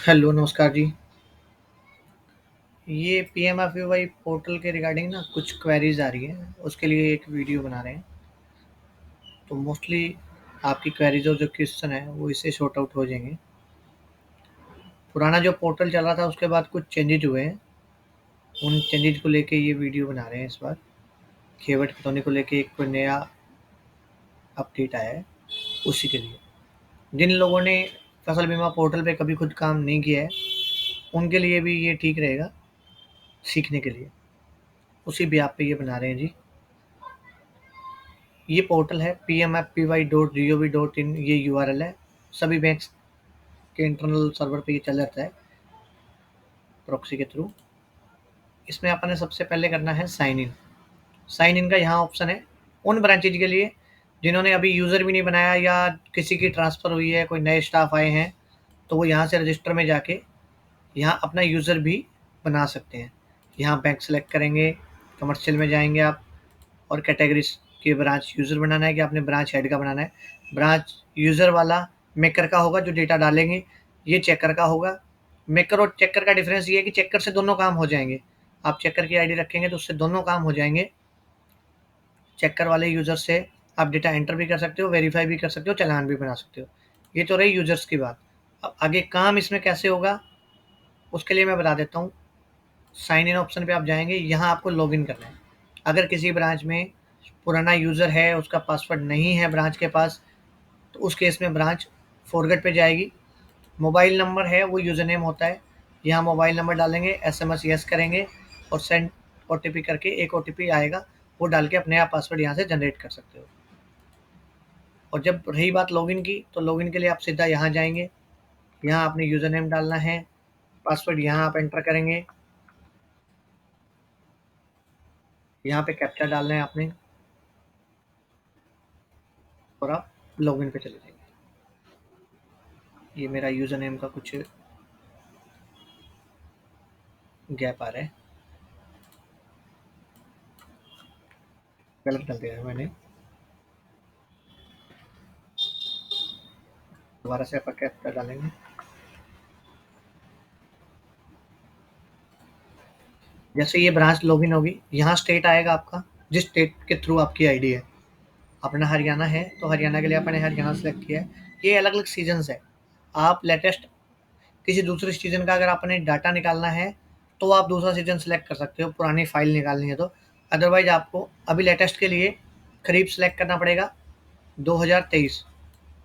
Hello, नमस्कार जी। ये PMFBY portal के रिगार्डिंग ना कुछ क्वेरीज आ रही हैं, उसके लिए एक वीडियो बना रहे हैं। तो मोस्टली आपकी क्वेरीज और जो क्वेश्चन है वो इससे सॉर्ट आउट हो जाएंगे। पुराना जो पोर्टल चल रहा था उसके बाद कुछ चेंजेज हुए हैं, उन चेंजेज को लेके ये वीडियो बना रहे हैं इस बार। खेवट खतौनी को लेके एक कोई नया अपडेट आया है, उसी के लिए। जिन लोगों ने फसल बीमा पोर्टल पे कभी खुद काम नहीं किया है, उनके लिए भी ये ठीक रहेगा सीखने के लिए। उसी भी आप पे ये बना रहे हैं जी। ये पोर्टल है pmfpy.gov.in, ये यूआरएल है। सभी बैंक्स के इंटरनल सर्वर पे ये चल जाता है प्रॉक्सी के थ्रू। इसमें आपने सबसे पहले करना है साइन इन। साइन इन का यहाँ ऑप्शन है उन ब्रांचेज के लिए जिन्होंने अभी यूज़र भी नहीं बनाया या किसी की ट्रांसफ़र हुई है, कोई नए स्टाफ आए हैं, तो वो यहाँ से रजिस्टर में जाके यहाँ अपना यूज़र भी बना सकते हैं। यहाँ बैंक सेलेक्ट करेंगे, कमर्शियल में जाएंगे आप, और कैटेगरीज के ब्रांच यूज़र बनाना है कि आपने ब्रांच हेड का बनाना है। ब्रांच यूज़र वाला मेकर का होगा, जो डेटा डालेंगे ये चेकर का होगा। मेकर और चेकर का डिफरेंस ये है कि चेकर से दोनों काम हो जाएंगे। आप चेकर की आईडी रखेंगे तो उससे दोनों काम हो जाएंगे। चेकर वाले यूज़र से आप डेटा एंटर भी कर सकते हो, वेरीफाई भी कर सकते हो, चालान भी बना सकते हो। ये तो रही यूज़र्स की बात। अब आगे काम इसमें कैसे होगा उसके लिए मैं बता देता हूँ। साइन इन ऑप्शन पे आप जाएंगे, यहाँ आपको लॉगिन करना है। अगर किसी ब्रांच में पुराना यूज़र है, उसका पासवर्ड नहीं है ब्रांच के पास, तो उस केस में ब्रांच फॉरगेट पे जाएगी। मोबाइल नंबर है वो यूज़र नेम होता है। यहाँ मोबाइल नंबर डालेंगे, एसएमएस यस करेंगे और सेंड ओटीपी करके एक ओटीपी आएगा, वो डाल के अपने आप पासवर्ड यहाँ से जनरेट कर सकते हो। और जब रही बात लॉगिन की, तो लॉगिन के लिए आप सीधा यहाँ जाएंगे। यहाँ अपने यूज़र नेम डालना है, पासवर्ड यहाँ आप एंटर करेंगे, यहाँ पे कैप्चा डालना है आपने, और आप लॉगिन पे चले जाएंगे। ये मेरा यूज़र नेम का कुछ गैप आ रहा है, गलत डाल दिया है मैंने। दोबारा से आप कैप्चा डालेंगे। जैसे ये ब्रांच लॉगिन होगी, यहाँ स्टेट आएगा आपका, जिस स्टेट के थ्रू आपकी आईडी है। अपना हरियाणा है तो हरियाणा के लिए आपने हरियाणा सेलेक्ट किया है। ये अलग अलग सीजन्स है। आप लेटेस्ट किसी दूसरे सीजन का अगर आपने डाटा निकालना है तो आप दूसरा सीजन सेलेक्ट कर सकते हो, पुरानी फाइल निकालनी है तो। अदरवाइज आपको अभी लेटेस्ट के लिए खरीफ सेलेक्ट करना पड़ेगा 2023,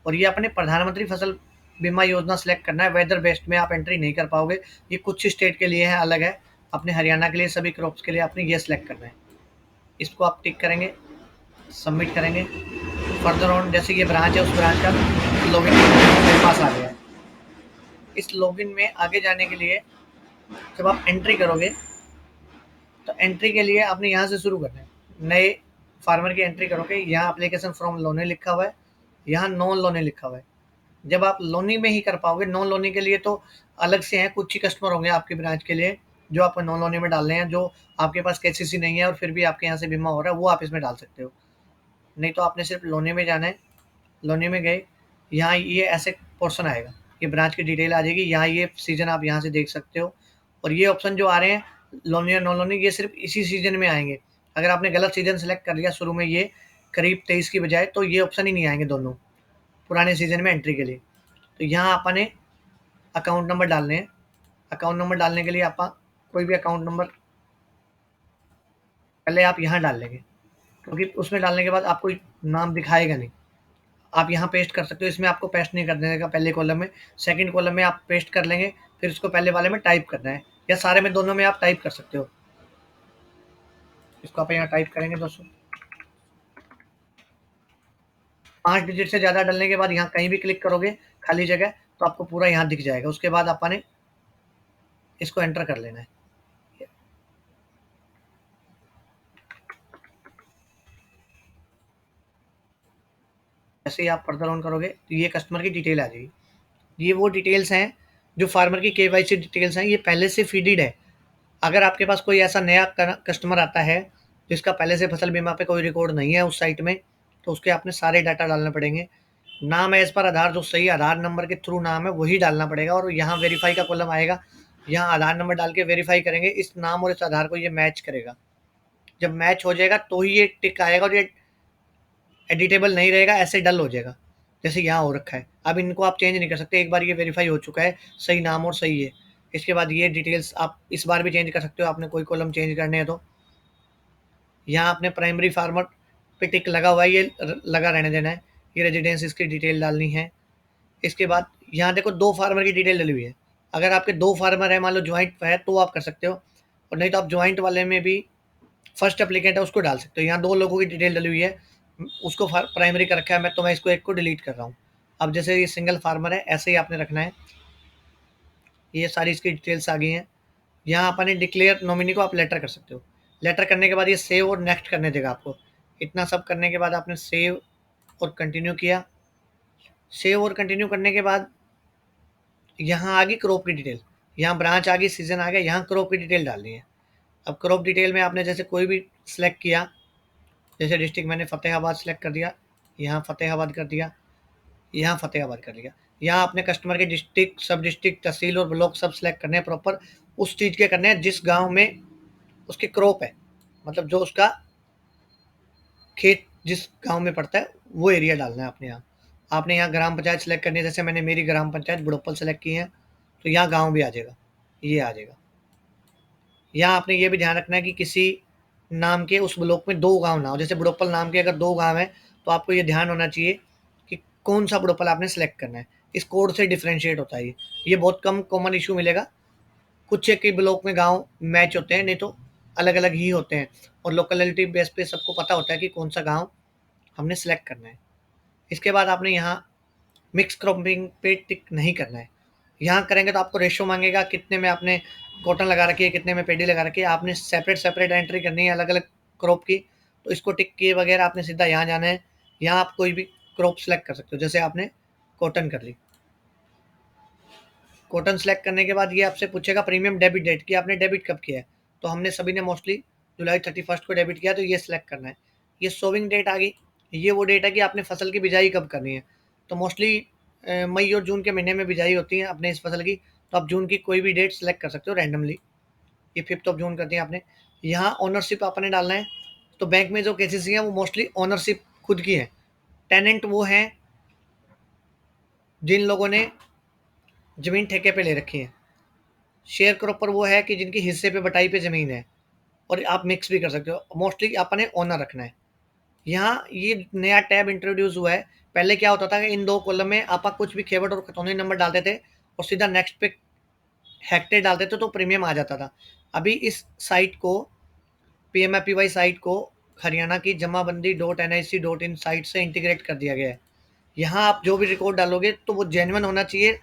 और ये अपने प्रधानमंत्री फसल बीमा योजना सेलेक्ट करना है। वेदर बेस्ड में आप एंट्री नहीं कर पाओगे, ये कुछ स्टेट के लिए है, अलग है। अपने हरियाणा के लिए सभी क्रॉप्स के लिए आपने ये सेलेक्ट करना है। इसको आप टिक करेंगे, सबमिट करेंगे। फर्दर ऑन, जैसे ये ब्रांच है उस ब्रांच का लॉगिन मेरे पास आ गया है। इस लॉगिन में आगे जाने के लिए जब आप एंट्री करोगे, तो एंट्री के लिए आपने यहाँ से शुरू करना है। नए फार्मर की एंट्री करोगे, यहाँ एप्लीकेशन फ्रॉम लोनी लिखा हुआ है, यहाँ नॉन लोनी लिखा हुआ है। जब आप लोनी में ही कर पाओगे, नॉन लोनी के लिए तो अलग से हैं, कुछ ही कस्टमर होंगे आपकी ब्रांच के लिए जो आप नॉन लोनी में डाल रहे हैं। जो आपके पास केसीसी नहीं है और फिर भी आपके यहाँ से बीमा हो रहा है, वो आप इसमें डाल सकते हो। नहीं तो आपने सिर्फ लोनी में जाना है। लोनी में गए, यहाँ ये ऐसे पोर्शन आएगा, ये ब्रांच की डिटेल आ जाएगी। यहाँ ये सीजन आप यहाँ से देख सकते हो, और ये ऑप्शन जो आ रहे हैं लोनी और नॉन लोनी, ये सिर्फ इसी सीजन में आएंगे। अगर आपने गलत सीजन सेलेक्ट कर लिया शुरू में, ये करीब 23 की बजाय, तो ये ऑप्शन ही नहीं आएंगे दोनों पुराने सीजन में एंट्री के लिए। तो यहाँ आपने अकाउंट नंबर डालने हैं। अकाउंट नंबर डालने के लिए आप कोई भी अकाउंट नंबर पहले आप यहाँ डाल लेंगे, क्योंकि उसमें डालने के बाद आपको नाम दिखाएगा नहीं। आप यहाँ पेस्ट कर सकते हो, इसमें आपको पेस्ट नहीं कर देने का पहले कॉलम में। सेकंड कॉलम में आप पेस्ट कर लेंगे, फिर उसको पहले वाले में टाइप करना है, या सारे में दोनों में आप टाइप कर सकते हो। इसको आप यहाँ टाइप करेंगे दोस्तों। 5 डिजिट से ज़्यादा डालने के बाद यहाँ कहीं भी क्लिक करोगे खाली जगह, तो आपको पूरा यहाँ दिख जाएगा। उसके बाद आपने इसको एंटर कर लेना है। जैसे ही आप फर्दर ऑन करोगे तो ये कस्टमर की डिटेल आ जाएगी। ये वो डिटेल्स हैं जो फार्मर की केवाईसी डिटेल्स हैं, ये पहले से फीडेड है। अगर आपके पास कोई ऐसा नया कस्टमर आता है जिसका पहले से फसल बीमा पे कोई रिकॉर्ड नहीं है उस साइट में, तो उसके आपने सारे डाटा डालने पड़ेंगे। नाम एज पर आधार, जो सही आधार नंबर के थ्रू नाम है वही डालना पड़ेगा, और यहाँ वेरीफाई का कॉलम आएगा, यहाँ आधार नंबर डाल के वेरीफाई करेंगे, इस नाम और इस आधार को ये मैच करेगा। जब मैच हो जाएगा तो ही ये टिक आएगा, और ये एडिटेबल नहीं रहेगा, ऐसे डल हो जाएगा जैसे यहाँ हो रखा है। अब इनको आप चेंज नहीं कर सकते, एक बार ये वेरीफाई हो चुका है, सही नाम और सही है। इसके बाद ये डिटेल्स आप इस बार भी चेंज कर सकते हो, आपने कोई कॉलम चेंज करने हैं तो। यहाँ आपने प्राइमरी फार्मर पे टिक लगा हुआ है, ये लगा रहने देना है। ये रेजिडेंस इसकी डिटेल डालनी है। इसके बाद यहाँ देखो 2 फार्मर की डिटेल डली हुई है। अगर आपके 2 फार्मर है, मान लो जॉइंट है, तो आप कर सकते हो, और नहीं तो आप जॉइंट वाले में भी फर्स्ट एप्लीकेंट है उसको डाल सकते हो। यहाँ 2 लोगों की डिटेल डली हुई है, उसको प्राइमरी कर रखा है मैं, तो मैं इसको एक को डिलीट कर रहा हूँ। अब जैसे ये सिंगल फार्मर है, ऐसे ही आपने रखना है। ये सारी इसकी डिटेल्स आ गई हैं। यहाँ आपने डिक्लेयर नॉमिनी को आप लेटर कर सकते हो। लेटर करने के बाद ये सेव और नेक्स्ट करने देगा आपको। इतना सब करने के बाद आपने सेव और कंटिन्यू किया। सेव और कंटिन्यू करने के बाद यहाँ आ गई क्रॉप की डिटेल, यहाँ ब्रांच आ गई, सीजन आ गया, यहाँ क्रॉप की डिटेल डालनी है। अब क्रॉप डिटेल में आपने जैसे कोई भी सिलेक्ट किया, जैसे डिस्ट्रिक्ट मैंने फतेहाबाद सेलेक्ट कर दिया, यहाँ फतेहाबाद कर दिया, यहाँ फतेहाबाद कर लिया। यहाँ अपने कस्टमर के डिस्ट्रिक्ट, सब डिस्ट्रिक्ट, तहसील और ब्लॉक सब सेलेक्ट करने हैं प्रॉपर, उस चीज़ के करने हैं जिस गांव में उसके क्रॉप है, मतलब जो उसका खेत जिस गांव में पड़ता है वो एरिया डालना है अपने यहाँ। आपने यहाँ ग्राम पंचायत सेलेक्ट करनी है, जैसे मैंने मेरी ग्राम पंचायत बुड़प्पल सेलेक्ट की है, तो यहाँ गाँव भी आ जाएगा, ये आ जाएगा। यहाँ आपने ये भी ध्यान रखना है कि किसी नाम के उस ब्लॉक में 2 गाँव ना हो। जैसे बुड़प्पल नाम के अगर 2 गाँव हैं, तो आपको ये ध्यान होना चाहिए कि कौन सा बुड़प्पल आपने सेलेक्ट करना है। इस कोड से डिफरेंशिएट होता है ये बहुत कम कॉमन इशू मिलेगा। कुछ एक ही ब्लॉक में गाँव मैच होते हैं, नहीं तो अलग-अलग ही होते हैं, और लोकेलिटी बेस पे सबको पता होता है कि कौन सा गाँव हमने सेलेक्ट करना है। इसके बाद आपने यहाँ मिक्स क्रॉपिंग पे टिक नहीं करना है। यहाँ करेंगे तो आपको रेशो मांगेगा, कितने में आपने कॉटन लगा रखी है, कितने में पेडी लगा रखी है, आपने सेपरेट एंट्री करनी है अलग अलग क्रॉप की। तो इसको टिक किए वगैरह आपने सीधा यहाँ जाना है। यहाँ आप कोई भी क्रॉप सेलेक्ट कर सकते हो, जैसे आपने कॉटन कर ली। कॉटन सेलेक्ट करने के बाद ये आपसे पूछेगा प्रीमियम डेबिट डेट की आपने डेबिट कब किया है, तो हमने सभी ने मोस्टली जुलाई 31 को डेबिट किया, तो ये सिलेक्ट करना है। ये सोविंग डेट आ गई, ये वो डेट है कि आपने फसल की बिजाई कब करनी है। तो मोस्टली मई और जून के महीने में बिजाई होती है अपने इस फसल की, तो आप जून की कोई भी डेट सेलेक्ट कर सकते हो रैंडमली। ये 5 ऑफ जून कर दिया आपने। यहाँ ओनरशिप आपने डालना है। तो बैंक में जो केसेस हैं वो मोस्टली ओनरशिप खुद की है। टेनेंट वो हैं जिन लोगों ने ज़मीन ठेके पे ले रखी है। शेयर क्रॉपर वो है कि जिनकी हिस्से पे बटाई पे ज़मीन है, और आप मिक्स भी कर सकते हो। मोस्टली आपने ओनर रखना है। यहाँ ये नया टैब इंट्रोड्यूस हुआ है। पहले क्या होता था कि इन 2 कॉलम में आप कुछ भी खेवट और खतौनी नंबर डालते थे और सीधा नेक्स्ट पे हेक्टेयर डालते थे तो प्रीमियम आ जाता था। अभी इस साइट को, पीएमएफपीवाई साइट को हरियाणा की Jamabandi dot NIC dot in site से इंटीग्रेट कर दिया गया है। यहाँ आप जो भी रिकॉर्ड डालोगे तो वो जेन्युइन होना चाहिए,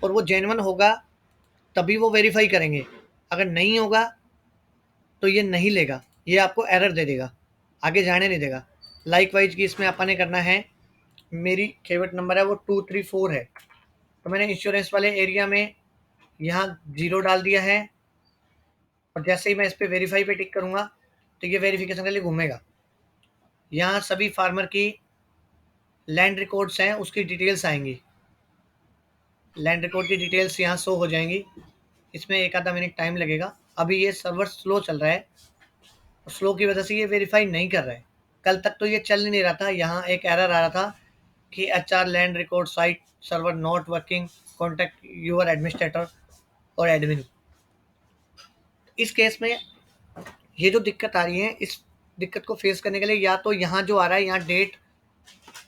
और वो जेन्युइन होगा तभी वो वेरीफाई करेंगे। अगर नहीं होगा तो ये नहीं लेगा, ये आपको एरर दे देगा, आगे जाने नहीं देगा। लाइक वाइज की इसमें अपन ने करना है, मेरी खेवट नंबर है वो 234 है, तो मैंने इंश्योरेंस वाले एरिया में यहाँ 0 डाल दिया है, और जैसे ही मैं इस पर वेरीफाई पे टिक करूँगा तो ये वेरिफिकेशन के लिए घूमेगा। यहाँ सभी फार्मर की लैंड रिकॉर्ड्स हैं, उसकी डिटेल्स आएंगी, लैंड रिकॉर्ड की डिटेल्स यहाँ शो हो जाएंगी। इसमें एक आधा मिनट टाइम लगेगा, अभी ये सर्वर स्लो चल रहा है, स्लो की वजह से ये वेरीफाई नहीं कर रहा है। कल तक तो ये चल ही नहीं रहा था, यहाँ एक एरर आ रहा था कि HR land record site server not working, contact your administrator और एडमिन। इस केस में ये जो दिक्कत आ रही है, इस दिक्कत को फेस करने के लिए या तो यहाँ जो आ रहा है, यहाँ डेट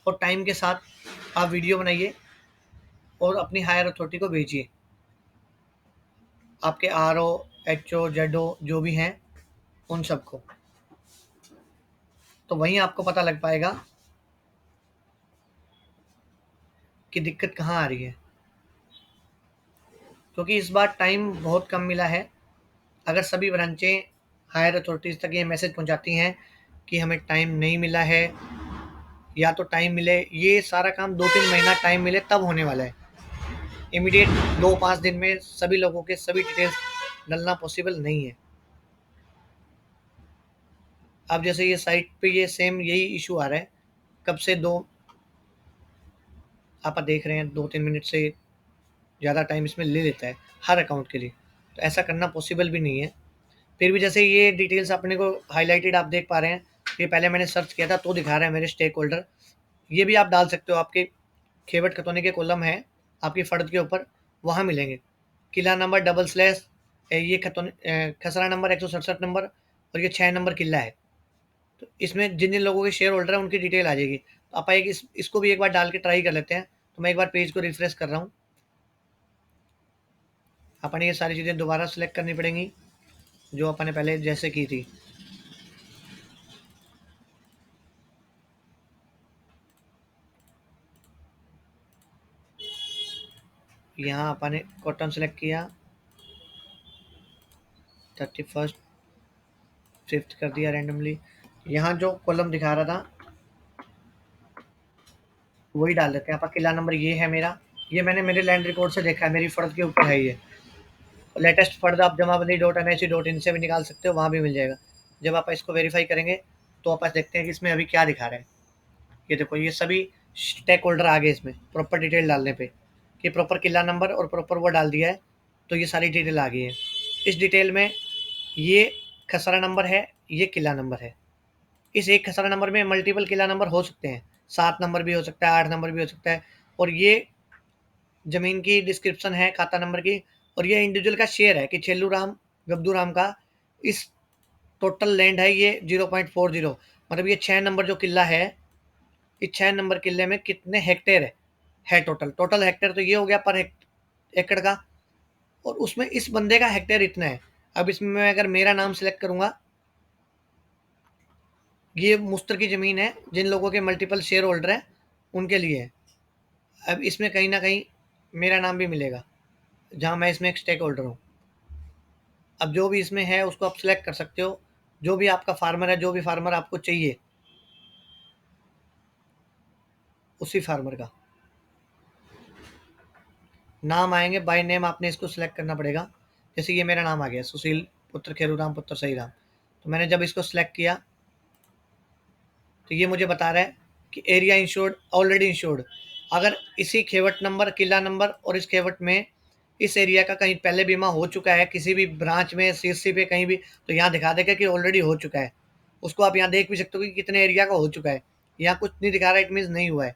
और टाइम के साथ आप वीडियो बनाइए और अपनी हायर अथॉरिटी को भेजिए, आपके RO HO ZO जो भी हैं उन सबको, तो वहीं आपको पता लग पाएगा कि दिक्कत कहाँ आ रही है। क्योंकि इस बार टाइम बहुत कम मिला है। अगर सभी ब्रांचें हायर अथॉरिटीज़ तक ये मैसेज पहुंचाती हैं कि हमें टाइम नहीं मिला है, या तो टाइम मिले, ये सारा काम 2-3 महीना टाइम मिले तब होने वाला है। इमीडिएट 2-5 दिन में सभी लोगों के सभी डिटेल्स डलना पॉसिबल नहीं है। अब जैसे ये साइट पे ये सेम यही इशू आ रहा है, कब से 2 आप देख रहे हैं 2-3 मिनट से ज़्यादा टाइम इसमें ले लेता है हर अकाउंट के लिए, तो ऐसा करना पॉसिबल भी नहीं है। फिर भी जैसे ये डिटेल्स अपने को हाइलाइटेड आप देख पा रहे हैं, ये पहले मैंने सर्च किया था तो दिखा रहा है मेरे स्टेक होल्डर। ये भी आप डाल सकते हो, आपके खेवट खतौनी के कॉलम है आपकी फ़र्द के ऊपर, वहाँ मिलेंगे। किला नंबर डबल स्लैश ये खसरा नंबर 167 नंबर और ये 6 नंबर किला है। तो इसमें जिन जिन लोगों के शेयर होल्डर हैं उनकी डिटेल आ जाएगी। तो आप एक इसको भी एक बार डाल के ट्राई कर लेते हैं। तो मैं एक बार पेज को रिफ्रेश कर रहा हूँ। अपन ये सारी चीज़ें दोबारा सेलेक्ट करनी पड़ेंगी जो अपन ने पहले जैसे की थी। यहाँ अपन ने कॉटन सेलेक्ट किया, 31 शिफ्ट कर दिया रैंडमली। यहाँ जो कॉलम दिखा रहा था वही डाल देते हैं। आपका किला नंबर ये है मेरा, ये मैंने मेरे लैंड रिकॉर्ड से देखा है, मेरी फ़र्द के ऊपर है ये। लेटेस्ट फ़र्द आप Jamabandi dot N I C dot in से भी निकाल सकते हो, वहाँ भी मिल जाएगा। जब आप इसको वेरीफाई करेंगे तो आप देखते हैं कि इसमें अभी क्या दिखा रहा है। ये देखो ये सभी स्टेक होल्डर आ गए इसमें प्रॉपर डिटेल डालने पे, कि प्रॉपर किला नंबर और प्रॉपर वो डाल दिया है तो ये सारी डिटेल आ गई है। इस डिटेल में ये खसरा नंबर है, ये किला नंबर है। इस एक खसरा नंबर में मल्टीपल किला नंबर हो सकते हैं, 7 नंबर भी हो सकता है, 8 नंबर भी हो सकता है। और ये ज़मीन की डिस्क्रिप्शन है खाता नंबर की, और ये इंडिविजुअल का शेयर है कि छेल्लू राम गब्दू राम का इस टोटल लैंड है ये 0.40, मतलब ये 6 नंबर जो किला है, इस 6 नंबर किले में कितने हेक्टेयर है टोटल हेक्टेयर तो ये हो गया पर एकड़ का, और उसमें इस बंदे का हेक्टेयर इतना है। अब इसमें मैं अगर मेरा नाम सेलेक्ट करूंगा, ये मुश्तर की ज़मीन है, जिन लोगों के मल्टीपल शेयर होल्डर हैं उनके लिए है। अब इसमें कहीं ना कहीं मेरा नाम भी मिलेगा जहाँ मैं इसमें एक स्टेक होल्डर हूँ। अब जो भी इसमें है उसको आप सिलेक्ट कर सकते हो, जो भी आपका फार्मर है, जो भी फार्मर आपको चाहिए उसी फार्मर का नाम आएंगे। बाय नेम आपने इसको सिलेक्ट करना पड़ेगा। जैसे ये मेरा नाम आ गया सुशील पुत्र खेरूराम पुत्र सही राम, तो मैंने जब इसको सिलेक्ट किया तो ये मुझे बता रहा है कि एरिया इंश्योर्ड ऑलरेडी इंश्योर्ड। अगर इसी खेवट नंबर किला नंबर और इस खेवट में इस एरिया का कहीं पहले बीमा हो चुका है किसी भी ब्रांच में सीएससी पे कहीं भी, तो यहाँ दिखा देगा कि ऑलरेडी हो चुका है। उसको आप यहाँ देख भी सकते हो कि कितने एरिया का हो चुका है। यहाँ कुछ नहीं दिखा रहा है, इट मीन्स नहीं हुआ है।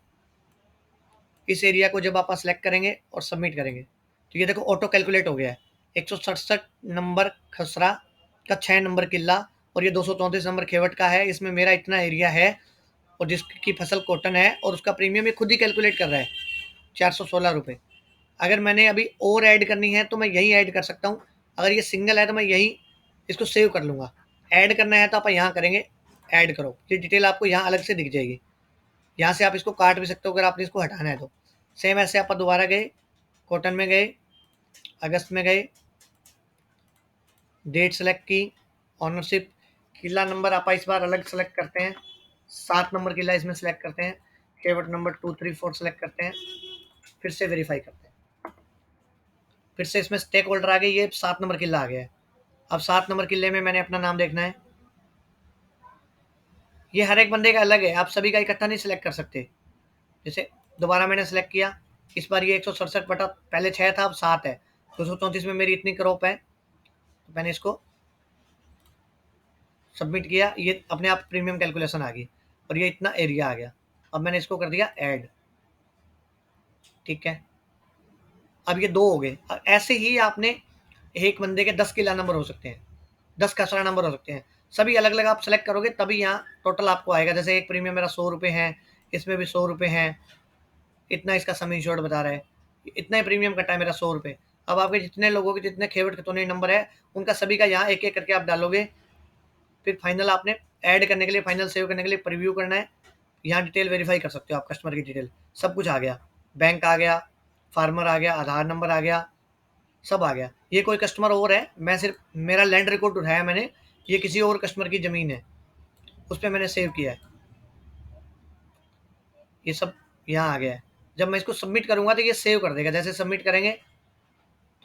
इस एरिया को जब आप सेलेक्ट करेंगे और सबमिट करेंगे तो ये देखो ऑटो कैलकुलेट हो गया है। 167 नंबर खसरा का 6 नंबर किला और ये 234 नंबर खेवट का है, इसमें मेरा इतना एरिया है और जिसकी फसल कॉटन है, और उसका प्रीमियम ये खुद ही कैलकुलेट कर रहा है 416 रुपये। अगर मैंने अभी और ऐड करनी है तो मैं यही ऐड कर सकता हूँ। अगर ये सिंगल है तो मैं यही इसको सेव कर लूँगा। ऐड करना है तो आप यहाँ करेंगे ऐड करो, ये डिटेल आपको यहाँ अलग से दिख जाएगी। यहाँ से आप इसको काट भी सकते हो अगर आपने इसको हटाना है तो। सेम ऐसे आप दोबारा गए, कॉटन में गए, अगस्त में गए, डेट सेलेक्ट की, ऑनरशिप, किला नंबर आप इस बार अलग सेलेक्ट करते हैं, 7 नंबर किला इसमें सेलेक्ट करते हैं, केवट नंबर 234 सेलेक्ट करते हैं, फिर से वेरीफाई करते हैं। फिर से इसमें स्टेक होल्डर आ गए, ये 7 नंबर किला आ गया है। अब 7 नंबर किले में मैंने अपना नाम देखना है। ये हर एक बंदे का अलग है, आप सभी का इकट्ठा नहीं सिलेक्ट कर सकते। जैसे दोबारा मैंने सेलेक्ट किया, इस बार ये 167 बटा पहले 6 था अब 7 है, 234 में मेरी इतनी क्रॉप है, तो मैंने इसको सबमिट किया, ये अपने आप प्रीमियम कैलकुलेशन आ गई और ये इतना एरिया आ गया। अब मैंने इसको कर दिया ऐड, ठीक है। अब ये 2 हो गए। ऐसे ही आपने एक बंदे के 10 किला नंबर हो सकते हैं, 10 खसरा नंबर हो सकते हैं, सभी अलग अलग आप सेलेक्ट करोगे तभी यहाँ टोटल आपको आएगा। जैसे एक प्रीमियम मेरा 100 रुपये है, इसमें भी 100 रुपये है, इतना इसका सम इंश्योर्ड बता रहा है, इतना ही प्रीमियम कटा है मेरा 100 रुपये। अब आपके जितने लोगों के जितने खेवट खतौनी नंबर है उनका सभी का यहाँ एक एक करके आप डालोगे। फिर फाइनल आपने ऐड करने के लिए, फाइनल सेव करने के लिए प्रीव्यू करना है। यहाँ डिटेल वेरीफाई कर सकते हो आप, कस्टमर की डिटेल सब कुछ आ गया, बैंक आ गया, फार्मर आ गया, आधार नंबर आ गया, सब आ गया। ये कोई कस्टमर और है, मैं सिर्फ मेरा लैंड रिकॉर्ड उठाया मैंने, ये किसी और कस्टमर की ज़मीन है उस पर मैंने सेव किया है। ये सब यहाँ आ गया है। जब मैं इसको सबमिट करूँगा तो ये सेव कर देगा। जैसे सबमिट करेंगे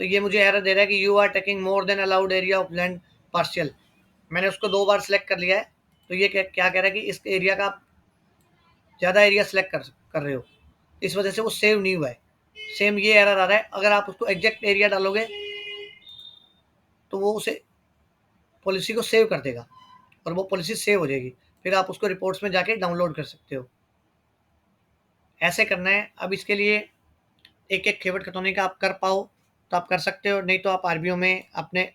तो ये मुझे एरर दे रहा है कि you are taking more than allowed area of land partial. मैंने उसको 2 बार सेलेक्ट कर लिया है, तो ये क्या कह रहा है कि इस एरिया का आप ज़्यादा एरिया सेलेक्ट कर रहे हो। इस वजह से वो सेव नहीं हुआ है। सेम ये एरर आ रहा है, अगर आप उसको एग्जैक्ट एरिया डालोगे तो वो उसे पॉलिसी को सेव कर देगा और वो पॉलिसी सेव हो जाएगी, फिर आप उसको रिपोर्ट्स में जाके डाउनलोड कर सकते हो। ऐसे करना है। अब इसके लिए एक एक खेवट खतौनी का आप कर पाओ तो आप कर सकते हो, नहीं तो आप आरबीओ में अपने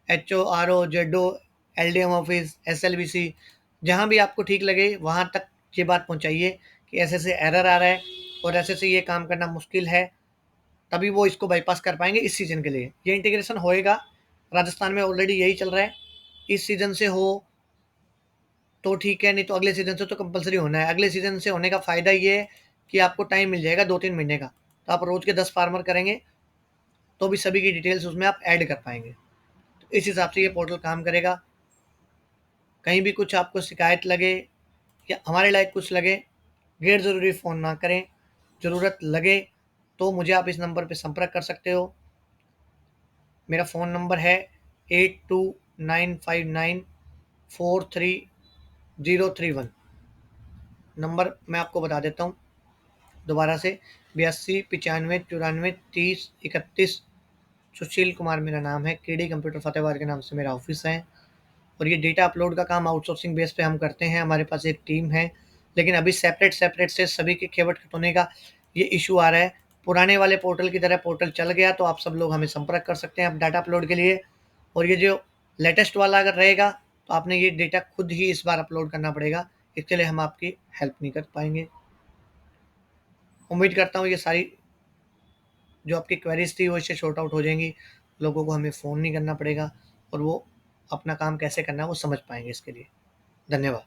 HO, RO, ZO, LDM office, SLBC, जहाँ भी आपको ठीक लगे वहाँ तक ये बात पहुँचाइए कि ऐसे ऐसे एरर आ रहा है और ऐसे से ये काम करना मुश्किल है, तभी वो इसको बाईपास कर पाएंगे इस सीजन के लिए। ये इंटीग्रेशन होएगा, राजस्थान में ऑलरेडी यही चल रहा है। इस सीजन से हो तो ठीक है, नहीं तो अगले सीजन से तो कंपलसरी होना है। अगले सीजन से होने का फ़ायदा ये है कि आपको टाइम मिल जाएगा 2-3 महीने का, तो आप रोज़ के 10 फार्मर करेंगे तो भी सभी की डिटेल्स उसमें आप ऐड कर पाएंगे। तो इस हिसाब से ये पोर्टल काम करेगा। कहीं भी कुछ आपको शिकायत लगे या हमारे लायक कुछ लगे, गैर ज़रूरी फ़ोन ना करें। ज़रूरत लगे तो मुझे आप इस नंबर पे संपर्क कर सकते हो। मेरा फ़ोन नंबर है 8295943031। नंबर मैं आपको बता देता हूँ दोबारा से, 82 95 94 30 31। सुशील कुमार मेरा नाम है, केडी कंप्यूटर फतेहबाद के नाम से मेरा ऑफिस है। और ये डेटा अपलोड का काम आउटसोर्सिंग बेस पे हम करते हैं, हमारे पास एक टीम है। लेकिन अभी सेपरेट सेपरेट से सभी के खेवट खतौनी का ये इशू आ रहा है। पुराने वाले पोर्टल की तरह पोर्टल चल गया तो आप सब लोग हमें संपर्क कर सकते हैं अब डाटा अपलोड के लिए। और ये जो लेटेस्ट वाला अगर रहेगा तो आपने ये डेटा खुद ही इस बार अपलोड करना पड़ेगा, इसके लिए हम आपकी हेल्प नहीं कर पाएंगे। उम्मीद करता हूँ ये सारी जो आपकी क्वेरीज थी वो इससे शॉर्ट आउट हो जाएंगी। लोगों को हमें फ़ोन नहीं करना पड़ेगा और वो अपना काम कैसे करना है वो समझ पाएंगे। इसके लिए धन्यवाद।